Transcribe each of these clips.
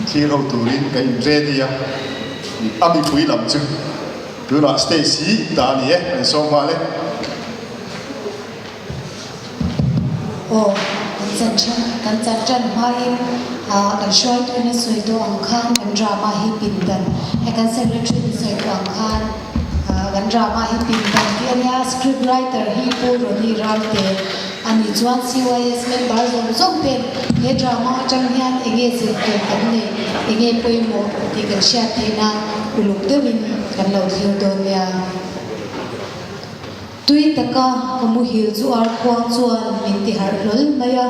ที่เราตูรินกันเรดีอะอามีคุยลำจึงดูน่ะสเตซี่ตานี่เป็นสองมาเลยโอ้กันจันมาอินกันช่วยตัวนี้สวยตัวอังคารกันดราม่าให้ปินกันให้กันเซเลบริตี้สวยตัวอังคารกันดราม่าให้ปินกันที่อันนี้สคริปต์ไรเตอร์ให้พูดนี่รำเตะอันนี้จวน CYS เมมเบอร์ส่งเป็นเฮดราม่าจังเฮียนเอเกสิเกิดกันเลยเอเกปุยโมที่กันแชร์ที่นั่นอุลุกเตวินกันเราที่โดนเนี่ยตุยตะกะขมุหิวจูอาร์ควงจวนมินติฮาร์ลลมายา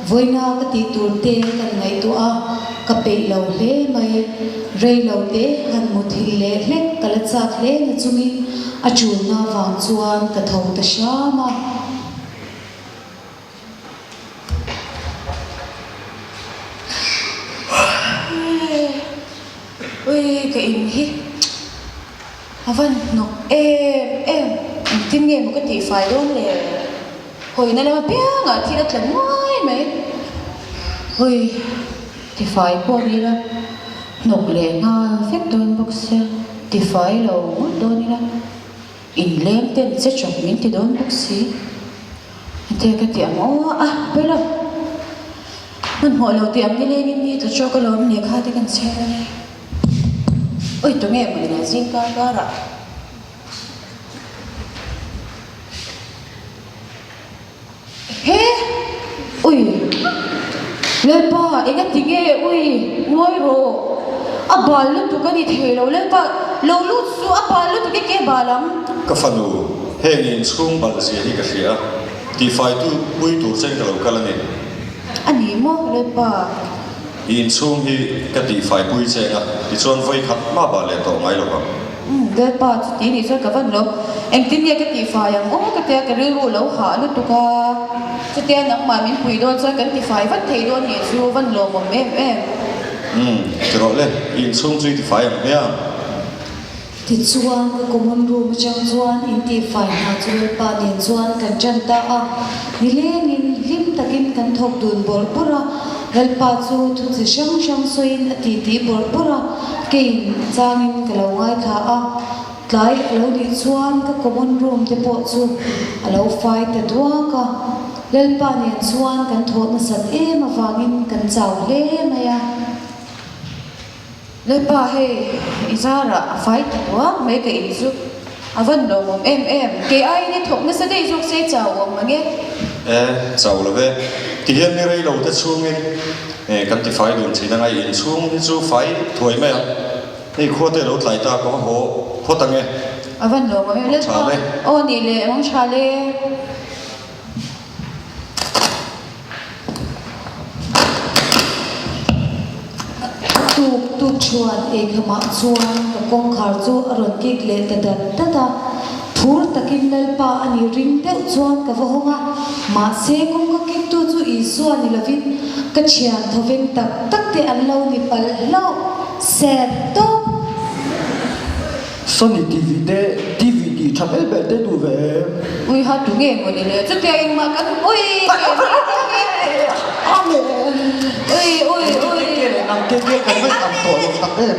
วันน่ากติตูเตกันไงตัวกับเปล่าเล่ไม่เรย์เหล่าเตกันมุทิเล่เล็กกัลจักเล่นจุมิอาจูนาวางจวนกะทาวตะชามาเฮ้ยก็อินฮิฮาวันนกทิ้งเงินมันก็ตีไฟโดนเลยเฮ้ยนั่นแหละมันเปี้ยงอ่ะที่นั่นแหละไม่ไหมเฮ้ยตีไฟพวกนี้ละนกเลี้ยงเฟกโดนบ็อกเซอร์ตีไฟเราโดนนี่ละอินเล่มเต็มเซ็ตช็อปมินที่โดนบ็อกซี่เด็กก็เตรียมไปแล้วมันหัวเราเตรียมนี่เลยนี่ตัวโชก็ล้มเนี่ยข้าที่กันแช่เลยเอ้ยตัวเงี้ยมันน่าซิงก้าระเฮ้อุ้ยเล่นป่ะเอ็งก็ทิ้งอุ้ยมวยโรบอลลูกตุกันนี่เทเราเล่นป่ะเราลูกสู้บอลลูกตุกันเก็บบอลลังก็ฟังดูเฮงินสุ่มบอลเสียที่กระเสียตีไฟตู้ปุยตู้เส้นกับเรากันแล้วนี่อันนี้มั้งเล่นป่ะอินสุ่มที่กตีไฟปุยเส้นอ่ะที่ส่วนไฟขัดมาบาเลยต่อไงหรอกเล่นป่ะทีนี้ส่วนกับวันเราเอ็งทิ้งกตีไฟยังกตีกันเรื่องเราหาลูกตุกันจะเตี้ยนักมามินปุยโดนส่วนกันตีไฟวันเทโดนเนี่ยสู้วันเราบ่แม่จะรอเลยอินสุ่มจุดตีไฟอย่างเนี้ยที่ชวนก็กมันรู้มาจังชวนอินที่ฝ่ายหาจุลปาเดียนชวนกันจันตานี่เล่นินลิมตะกินกันทบดุนบอลปราเวลปาจูทุกสิ่งช่างสวยอติที่บอลปรากินจางินกะเราง่ายท่าไล่เราดิชวนก็กมันรู้มจะปอจูเราไฟแต่ตัวก็เวลปาเนียนชวนกันทบมาสัตมาฟังินกันเจ้าเล่มาyaเลยป่ะเฮ้อิจาระไฟตัวไม่ก็อินซุวันเราเอ็มเกย์ไอ้เนี่ยถูกนั่นแสดงซุกเสียเจ้ามั้งเงี้ยเจ้าละเว้ที่เห็นนี่เราจะช่วงนี้กันที่ไฟโดนที่นั่นไอ้อินช่วงที่ช่วงไฟถอยไหมนี่ขั้วเตะเราไหลตาก็โหพอตั้งไงวันเราไม่เล่นป่ะโอ้นี่เลยมังชาเล่ตุชวนเอกมาชวนกับกองขาจูอรุณกิกเลตดันตาพูดตะกินเลปาอันนี้ริมเตอชวนกับว่ามาเสกงก็กิกตัวจูอีส่วนนี่ละวินก็เชียนทวินตักเตอันเรานี่ปัลเราเสร็จตัวส่วนนี้ทีวีดีทำให้แบบได้ดูเว้ยอุ้ยฮัทดูเงี้ยมันนี่เลยจะเตียงมากันอุ้ยอ้าวเนี่ยอุ้ยนั่งเก๊กๆกันไม่ทำตัวลงตักเอง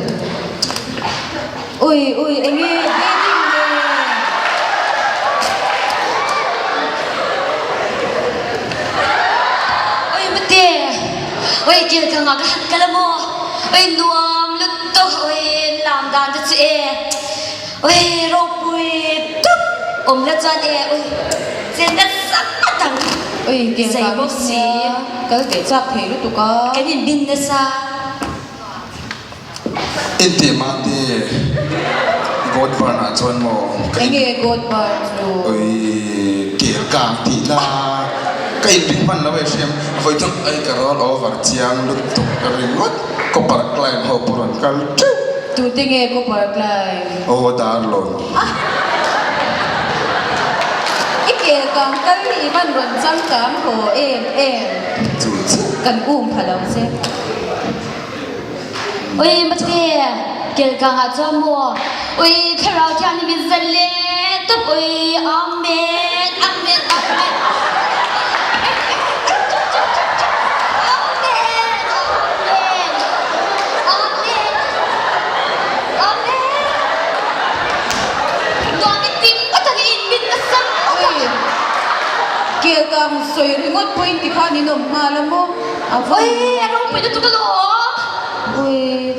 อุ้ยไอ้เงี้ยอุ้ยมาเตะอุ้ยเกี่ยวกับงานกันละโมอุ้ยนวมลุกโตอุ้ยลามดานจะเออุ้ยรบอุ้ยตุ๊บละจานอุ้ยเจนนัดสักตังอุ้ยเกี่ยวกับบอกสีก็เกิดจากเทลุตุกะแกบินเดซ่าอินเตมาตีกดบอลอาจวนโมไอ้เงี้ยกดบอลจูเอ้ยเกี่ยวกับทีละก็อินพิมันแล้วไปเชื่อมไฟจุดไอ้กระโดดโอเวอร์เชียงลุกตุกกระดิ่งวัดก็ปาร์กไลน์หัวปรันกันจุ๊บตูติเงี้ยก็ปาร์กไลน์โอ้ดาร์ลอนอีเกี่ยวกับกันนี่มันรวนจังกันโหจุดกันพลังเสียอุ้ยมาเตะเกี่ยวกับอาจารย์มัวอุ้ยคาราจานี่มีเซเลตุบอุ้ยอาเมน gang soi ringot point ki khani nom malam mo ôi anh không phải tụi cái đó oi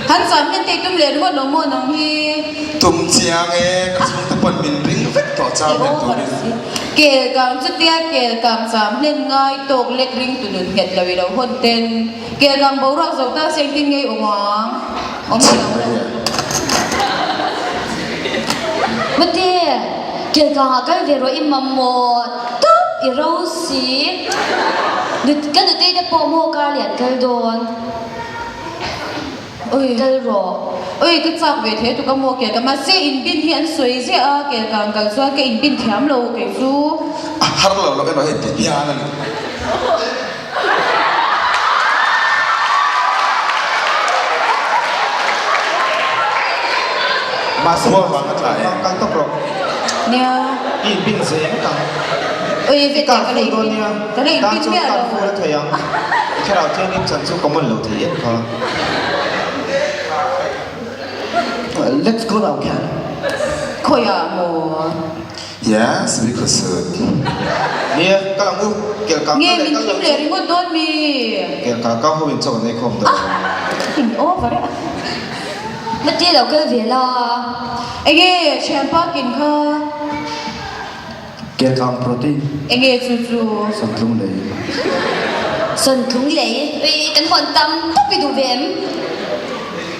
han sam nen te tum le ringot no mo nang hi tum chiang ka chung te pon min ring vek to cha ben tu ni ke gang chu tia ke gang sam nen ngai tok lek ring tu nun het lawi lo hon ten ke gang bo ra zo ta seng tin ngai omang mất đi kia cả cái việc rồi im mầm mồ tốt i rau xí được cái được đây bỏ mua cả liền cái đồn oi cái rồi oi cái chak ve the tu ka mo ke ka ma se in bin hian soi je a ke gang gal zwa ke in bin thiam lo ke chu har lo cái nói hết ya na mà số vàng cái lại càng tốc độ nia in pin dễ càng oi ve ta ka le đôi nha ka le đang bin cho me càng lo phu thời gian khi nào thiên nhiên chân số có một lỗ thể hiện thôi let's go now can khoya mo yes because nè các bạn ngu kiểu càng nghe cái min các tim le ringot don mi kiểu càng cao hơn chỗ này không được in over mất đi đâu cái việc là ege champa kin kha kiểu càng protein ege chu chu sản phẩm đấy sân khủng lệ ôi cái hoàn tâm tất bị đủ vẹm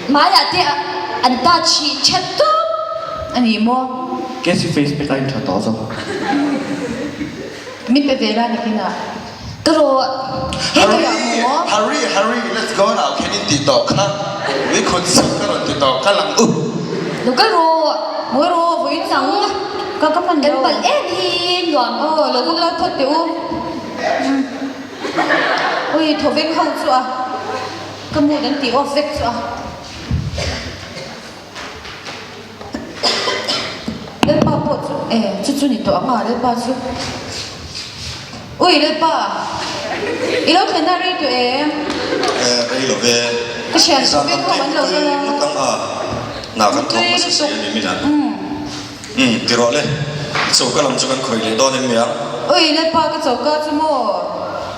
mà là thế anh ta chỉ chết tốt ani mo cái gì face bị đánh thật đó rồi min pe vela ni kina cái rồi hurry let's go now can it ti to kha we could sit ka ron ti to ka lang lúc cái rồi mo ro voi rằng ka man cái lo bẩn em hi nhọn lo ku la thot te u oi tho vek hau chu a ka mu dan ti off vek chu a le pa po chu chu ni to anga le pa chu oi le pa ilo thena ri tu đây là về cái chuyện ra biết tâm không vẫn lâu tin rồi. nó tăng nào kan thong ma sa ni mi nan ti ro le so ka lam chu kan khoi le don em ya oi le pa ka chau ka chu mo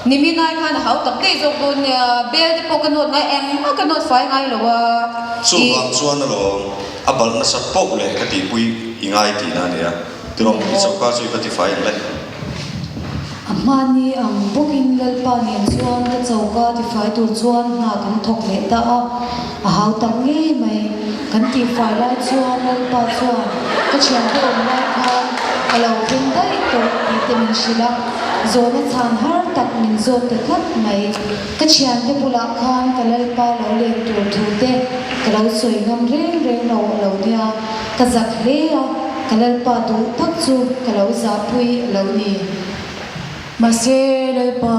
ni mi nai khan hau tak te zo bun bel te po ka not ngai em ma ka not fai ngai lo wa chu wang chuan lo abal na sa po le ka ti pui ingai ti na ne ya ti rom ni so ka chu ka ti fai le Amani ang bukin lalpa niyan chuan ka chawka ti fai tur chuan na kan thok le ta a hau tak nge mai kan ti fai lai chuan lalpa chuan ka chian ko om lai khan alo pin dai to ti te min shila zona chan har tak min zo te khat mai ka chian te pula khan ka lalpa lo le tur thu te ka lo soi ngam reng lo nia ka zak hle a ka lalpa tu thak chu ka lo za pui lo ni mà xe le pa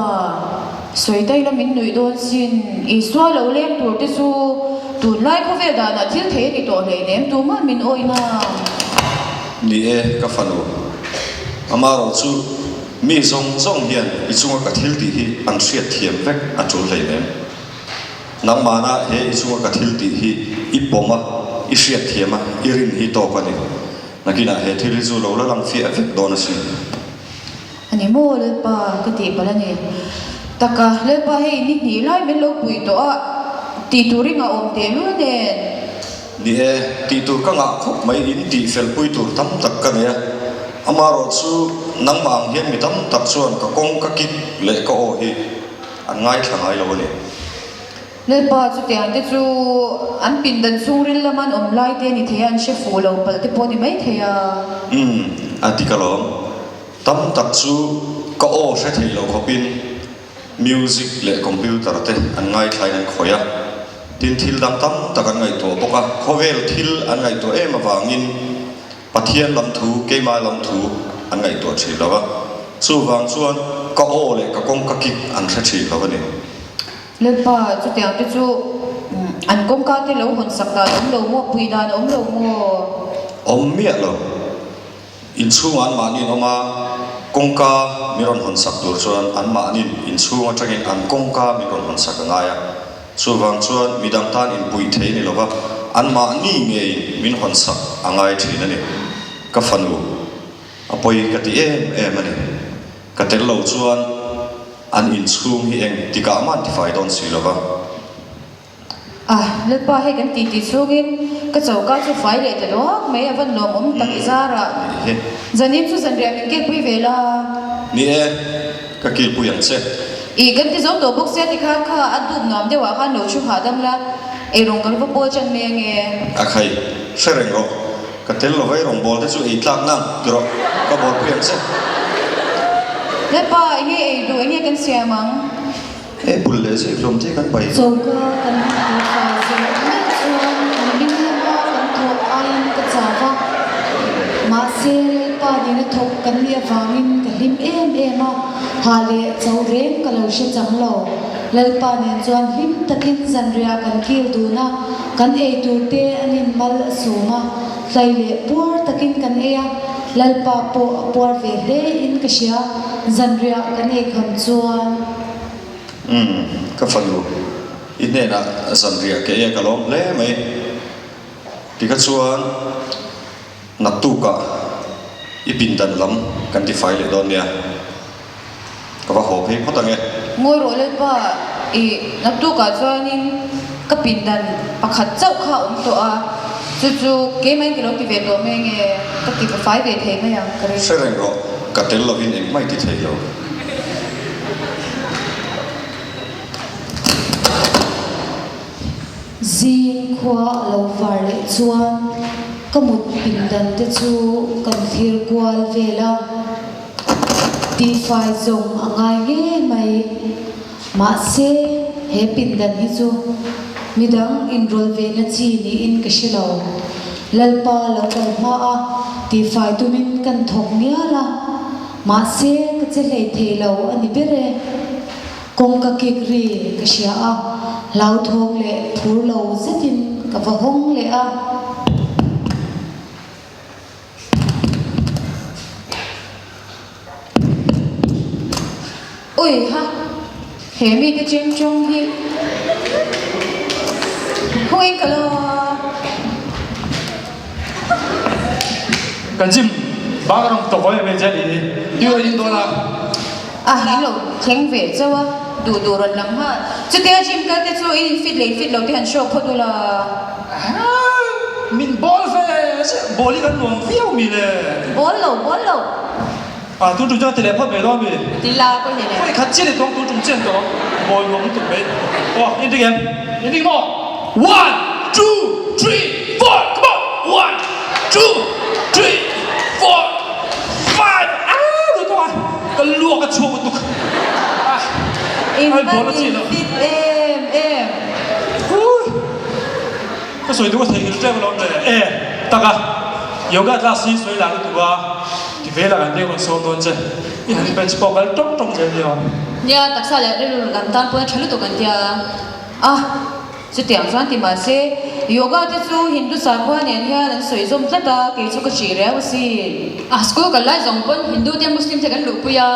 soi dai la min nui don sin i swa lo lem tur te su tu lai ko ve da na thil the ni to le nem tu man min oi na ni e ka fanu amaro chu mi zong hian i chunga ka thil ti hi an hriat thiam vek a tul hlei nem nang mana he i chunga ka thil ti hi i poma i hriat thiama i rin hi to pa ni nakina he thil zu lo la lang fi vek don si ani mo le pa ka ti pala ni taka le pa he ni lai men lo pui to a ti turinga om te lu ne ni e ti tur ka nga khop mai in ti fel pui tur tam tak ka ne amaro chu nang mang hian mi tam tak chuan ka kong ka kip le ka o hi an ngai thangai lo ni le pa chu te an te chu an pin dan chung ril laman om lai te ni the an she fu lo pal te poni mai the ya atikalom tam tak chu ka o hre thei lo khopin music le computer te an ngai thlai an khoya tin thil dam tam tak an ngai to poka khovel thil an ngai to em awangin pathian lam thu keima lam thu an ngai to thei lawa chu wang chuan ka o le ka kong ka ki an hre thei lawa ni le pa chu te an te chu an kom ka te lo hon sak da om lo mo pui da om lo mo om mia lo in chunga an manin oma kongka miron hon sak tur chuan an manin in chunga tangin an kongka miron hon sak ngaya chuwang chuan midang tan in pui thei ni lova an ma ni nge min hon sak angai thina ni ka fanu apoi ka ti em ani ka tel lo chuan an in chhung hi eng tika man ti fai don si lova le pa he kan ti chugin ka chauka chu fai le te lo mai avan lom tak izara he zanim chu zan ria min ke pui vela ni e ka kil pu yang che I kan ti zo to box se ti kha adum nom de wa khan lo chu hadam la e rong kal po chan me nge a khai sereng ro ka tel lo vai rong bol te chu ei tlak nang ro ka bol pu yang che le pa nge e du nge kan sia mang e bul le se hlom te kan pai Zoga kan ti fai zo mai chuan kan min ma kan thok ain ka chawa ma se pa ni na thok kan lia wangin ka lim em a ha le chau rem ka lo she chang lo lal pa ne chuan him takin zan ria kan kil du na kan e tu te anin mal suma tlai le por takin kan e a lal pa po por ve le in ka sia zan ria kan e kham chuan ka falu ine na samria ke e ka lom le mai ti ka chuan nak tu ka ipin dan lam kan ti fai le don nia ka ba ho phei photange ngoi ro le pa I nak tu ka chuanin ka pindan pakhat chau kha to a chu ke mai ki lo ti ve to me nge ka ti fai ve the mai yang kare sereng ro ka tel lo in eng mai ti thei lo Zin khua lo var le chuan kamut pindan te chu kan thir kwal vela ti fai zong angai nge mai ma se he pindan hi chu midang in rol ve na chi ni in ka shilo lalpa lo kal ma a ti fai tu min kan thok nia la ma se ka che lei the lo ani bere kong ka kikri ka sia a lau thong le thur lo zetin ka va hong le a oi ha he mi ke cheng chong hi hoi ka lo kan jim ba ka rong to ko me ja ni yu in do la hi lo theng ve chawa du ron lam ha chu te jim ka te chu in fit lo te han show photo la min bol fe boli kan nuam fiu mi le bol lo a tu tu ja telephone be lo mi ti la ko ne会看这里东东中间的，我们准备，哇，你这个，你这个，1 2 3 4 come on 1 2 3 4 5啊，这多啊，个落个错误都，啊， in 哎，不了记了， fit em 这水都我提个这个了的，哎，大哥，有个大溪水来了对吧？ที่เวลากันเดียวกันโซนโดนเจนี่หันเป็นสปอร์ตกันตรงเจเดียว เนี่ยตักษาเลยเรื่องการตั้งตัวฉันรู้ตัวกันเดีย chu tiang chuan ti ma se yoga te chu hindu sa khwa nen hian an soi zom tlata ke chu ka chi reu si อ่ะสกูกันไล่สองคนฮินดูเดียมุสลิมเทกันลูกปุยา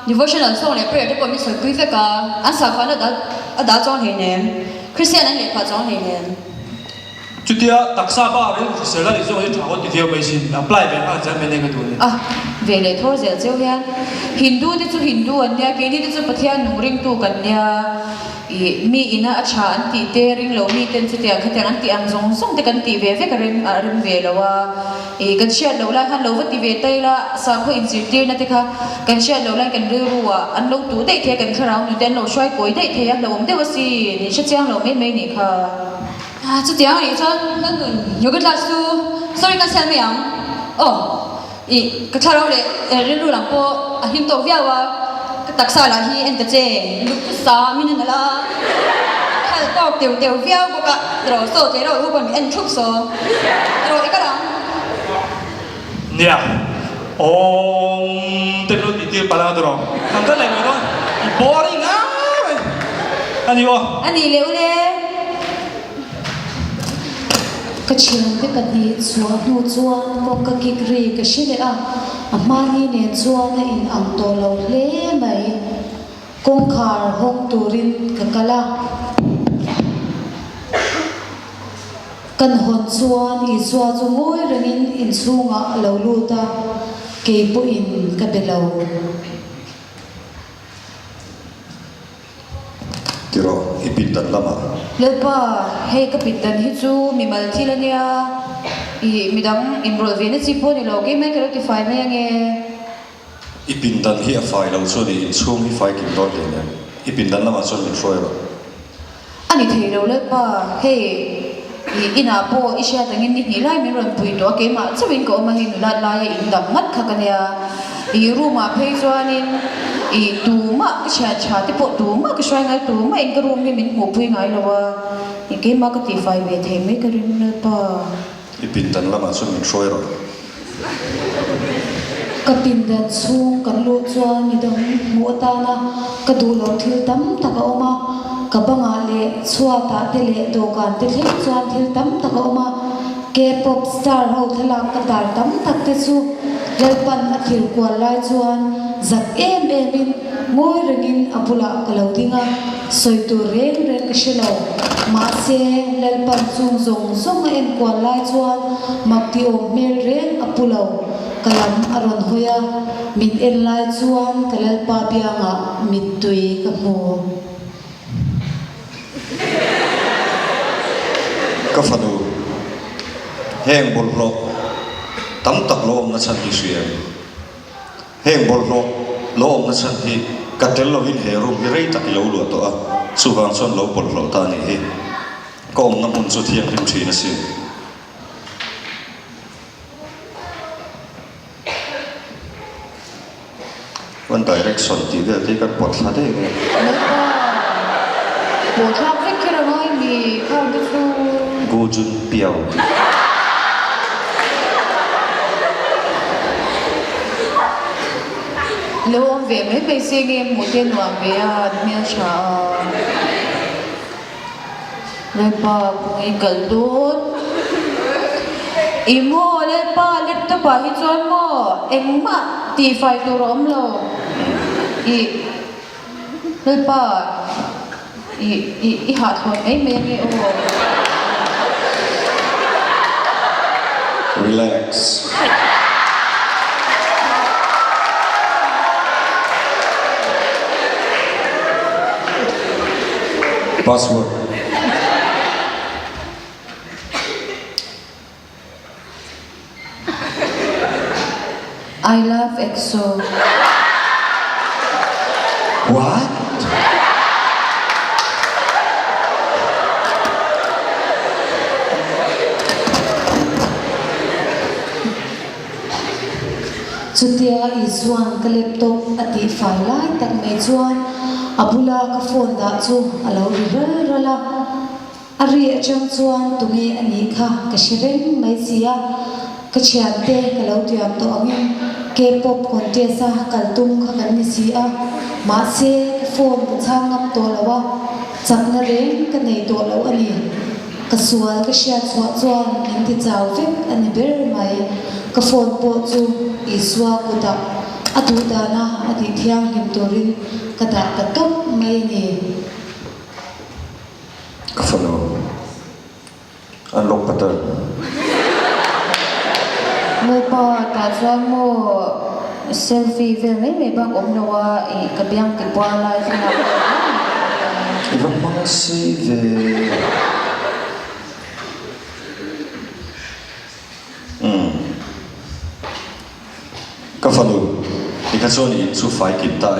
devotional song เลยเปรียบที่ผมมีสวยคุยเฟกาอันสาขาน่ะดาจ้องเห็นเองคริสเตียนนั่นเลยพาจ้องเห็นเอง จุดที่ตักษาบ้าเรื่องเสร็จแล้วที่จะถามว่าที่เที่ยวไม่ชินแล้วปลายเป็นอาจารย์ไม่ได้กันดูเลย về lệ thor zel cheu hian hindu te chu hindu an nia ke ni te chu pathian nung ring tu kan nia mi ina acha an ti te ring lo mi ten chu te khateng an ti ang zong zong te kan ti ve ve ka rim ve lo wa kan sha lo la han lo wa ti ve tai la sa kho in sir te na te kha kan sha lo la kan ru wa an lo tu dei the kan kharau nu ten lo shwai koi dei the ya lo om de wa si ni sha chang lo me me ni kha 啊，这点你说那个有个老师，sorry 个什么样？哦，伊个查到嘞，人路上坡啊，听到表啊，个特色啦，伊安得这，路不啥咪那啦，看到掉表个个，然后说这了，如果你安出说，然后一个人，เนี่ยโอ้เต็มรถติดที่ปลาตัวทำกันอะไรไม่รู้อีบอลง่ายอันนี้วะ อันนี้เร็วเลย ka chiang te ka ni chuan nu chuan kong ka kikri ka shile a amani ne chuan a in ang to lo hle mai kong khar hong turin ka kala kan hon chuan I chua chu ngoi rengin in chunga lo luta ke pu in ka belo ipindan lama Lepa hei kapitan hi chu mi mal thil ania I midang enroll ve na chi po ni lo ke mai ka ti fai mai ange ipindan hi a fai lo chu ni in chung hi fai kim dot le ne ipindan lama chon min hroi ro ani thei lo lepa hei ina po isha tangin ni ni lai mi ron pui to ke ma chawin ko ma hin la la ya in dam mat kha kania I ruma phei chuanin I tu ma ka cha ti po tu ma ka shwai ngai tu ma in ka room ni min ho pui ngai lo wa I ke ma ka ti fai ve the me ka rin lepa ipindan lama chon min hroi ro kapindan chung kan lu chuan midang muata na kadu lo thil tam taka oma kabanga le chuata te le dokan te thil chuan thil tam taka oma K-pop star ho thalang ka dar tam tak te chu lalpan a thil kwal lai chuan zat em in ngoi rengin apula kalodinga soitu reng ka shelo ma se lalpan chung zong en kwal lai chuan makti om mel reng apulo kalam aron hoya min en lai chuan kalal pa bianga mit tui ka mo ka fanu heng bol lo tam tak lo na chan hi siam heng bol lo na chan hi ka tel lo in he room hi rei tak lo lu to a chuwang chon lo bol lo ta ni hi ko om na mun chu thiang rim thina si one direction ti ve ti kan pot thla de nge lepa po thak vek ke rangai mi khau de chu go jun piao lo ve me pe se nge mo te no ve a me cha lepa pui kal dot imo lepa laptop pa hi chon mo engma ti fai tu rom lo I lepa I ha thon ei me nge o relax password I love EXO what chutia I chuan ka laptop ati fai lai tak mai chuan abula ka phone da chu alo rala ari achang chuan tumi ani kha ka shireng mai sia ka chiante ka lo tiam to angin K-pop contest a kaltum kha kan ni sia ma se phone ka changam to lawa chakna reng ka nei to lo ani ka sual ka shia chuan in ti chaw vek ani ber mai ka phone po chu iswa kuda atu dana ati thiang him torin kada katop mai ni ka fanu unlock pattern lepa ta chuan mo selfie ve me bang om lo wa I ka biang ki pwa lai na ivan mang si ve ka fanu ni ka choni chu fai kim ta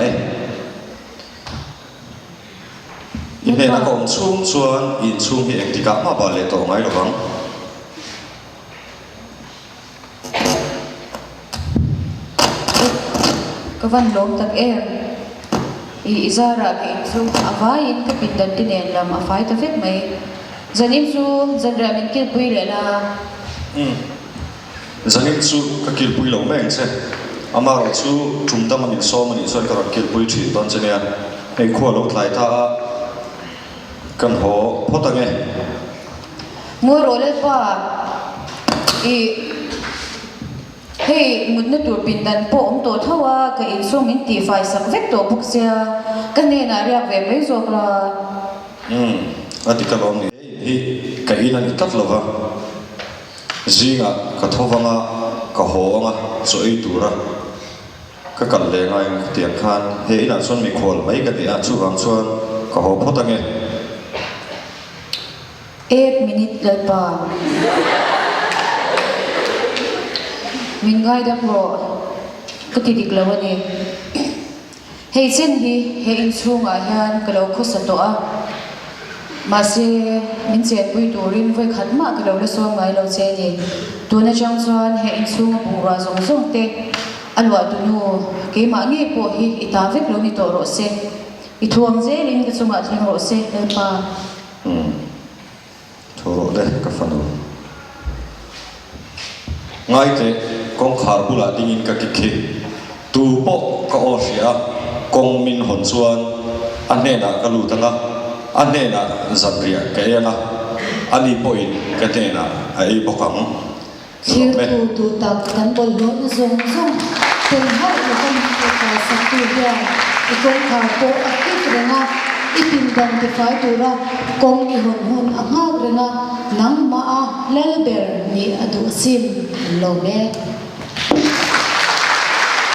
in he na kom chung chuan in chung hi ek tika ma ba le to ngai lo bang ka van lom tak I izara ki chu avai in ka pindan tin en lam afai ta vek mai zanim chu zanra min kil pui le la zanim chu ka kil pui lo meng che amaro chu thumdam min so mani so ka kil pui thi don chenia hei kho lo thlai ta kan ho photange mo ro le pa I hei mutna tur pindan po om to thawa ka in so min ti fai sak vek to buk sia ka ne na riak ve mai zok la ati ka lom ni hi ka ina ni tat lova zinga ka thowanga ka hoanga so ei tura ka kal le ngai tiang khan he ina son mi khol mai ka ti a chu wang chuan ka ho photange 8 minute lalpa min gai dam ro katidik lawani hei chen hi he in chunga hian kalo khosato a mase min chen pui turin voi khatma kalo le so ngai lo che ni tuna chang chuan he in chunga bungra zong zong te alwa tu nu ke ma nge po hi itavek lo ni to ro se I thuang je lin ka chunga thing ro se lalpa thoro de ka fanu ngai te kong khar bula dingin ka ki tu po ka o sia kong min hon chuan ane na ka lu tanga ane na zabria ka yana ani po in ka te na ai bokang thir tu tak kan bol lo na zong zong ten har lo kan ko ka sa tu ya I kong khar po akit renga ipin dan te fai tu ra kong I hon hon anga renga nang ma a lelber ni adu sim lo me